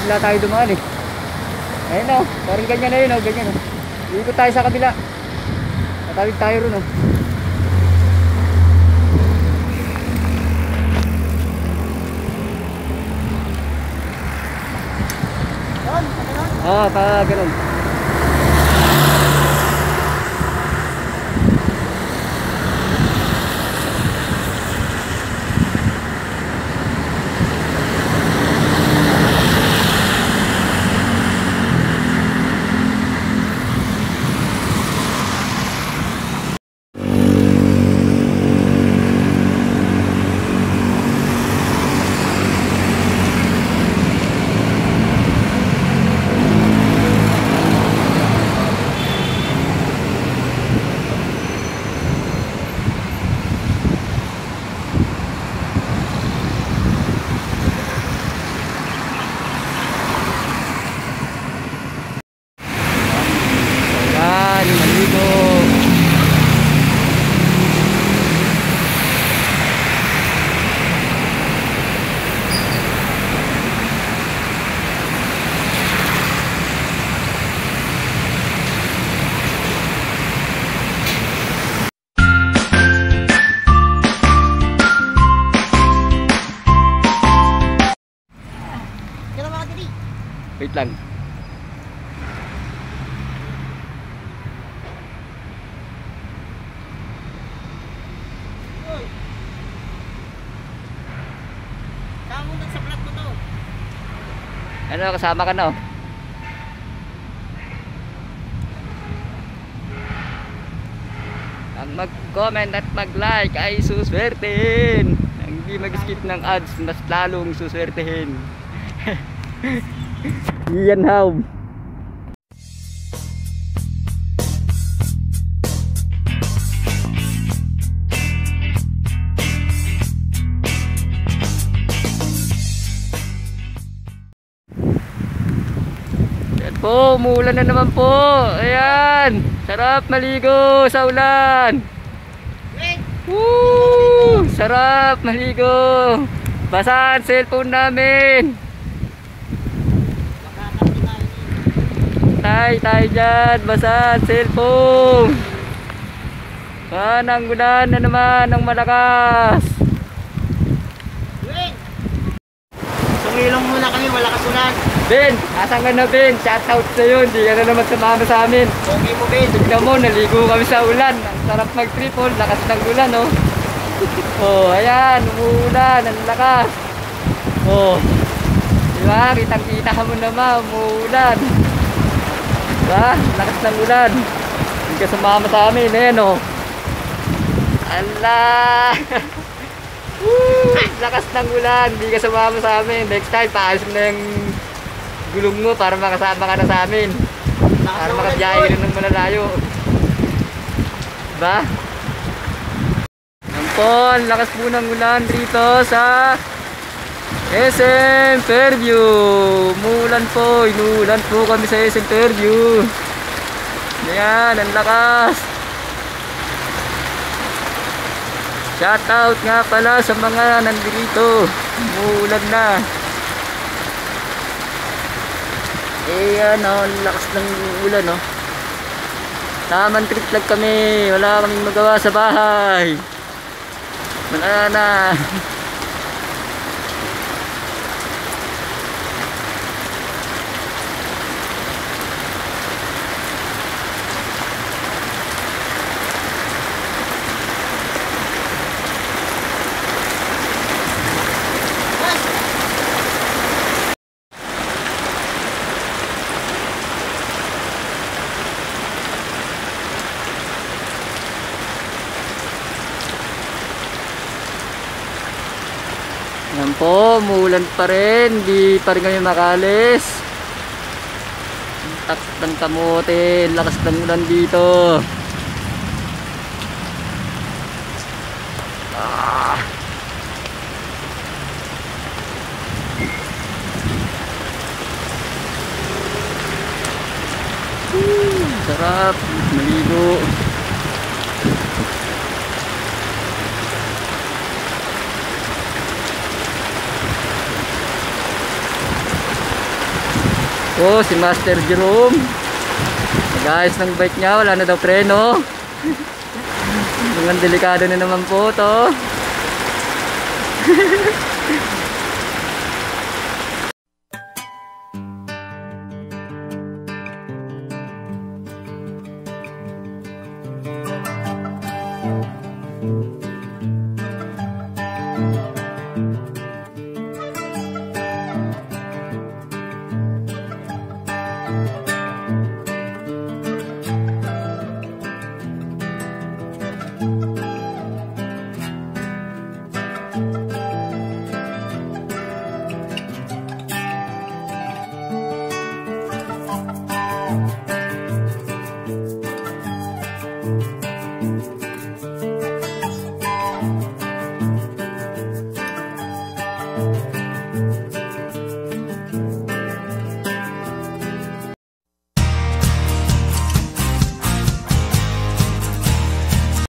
kabila tayo dumaan eh. Ayun o, parang ganyan na yun o, ganyan o. Ikot tayo sa kabila. Tatawid tayo ron o. Oo, ganun. Wait lang. Ano, kasama ka na oh. Ang mag-comment at mag-like ay suswertehin. Ang hindi mag-skip ng ads, mas lalong suswertehin. Yan how. Yan po, umuulan na naman po. Ayan, sarap maligo sa ulan. Woo! Sarap maligo. Basa ang cellphone namin. Tayo dyan, basa cellphone. Ang ulan na naman ng malakas. Sumilong muna kami, malakas ulan. Ben, asan ka na Ben? Shoutout sa'yo, hindi ka na naman sumama sa amin. Okay mo Ben. Tignan mo, naligo kami sa ulan. Ang sarap mag-triple, lakas ng ulan oh. Oh, ayan, umuulan, ang lakas. Oh, diba, kitang-kita mo naman, umuulan. Diba? Lakas ng ulan. Hindi ka sumama sa amin. Ayan o. Allah. Lakas ng ulan. Hindi ka sumama sa amin. Next time, paalis mo na yung gulong mo para makasama ka na sa amin. Para makabiyahe rin ng malalayo. Diba? Yan po. Lakas po ng ulan dito sa SM Fairview. Umuulan po, inuulan po kami sa SM Fairview. Ayan, ang lakas. Shoutout nga pala sa mga nandito. Umuulan na. Ayan o, ang lakas ng ulan o. Tamang trip lang kami. Wala kaming magawa sa bahay. Wala na. Yan po, umuulan pa rin, hindi pa rin kami makalis. Tak ng kamote, lakas ng ulan dito. Sarap maligo. Oh, si Master Jerome. Guys, ng bike niya, wala na daw preno. Mga delikado na naman po to.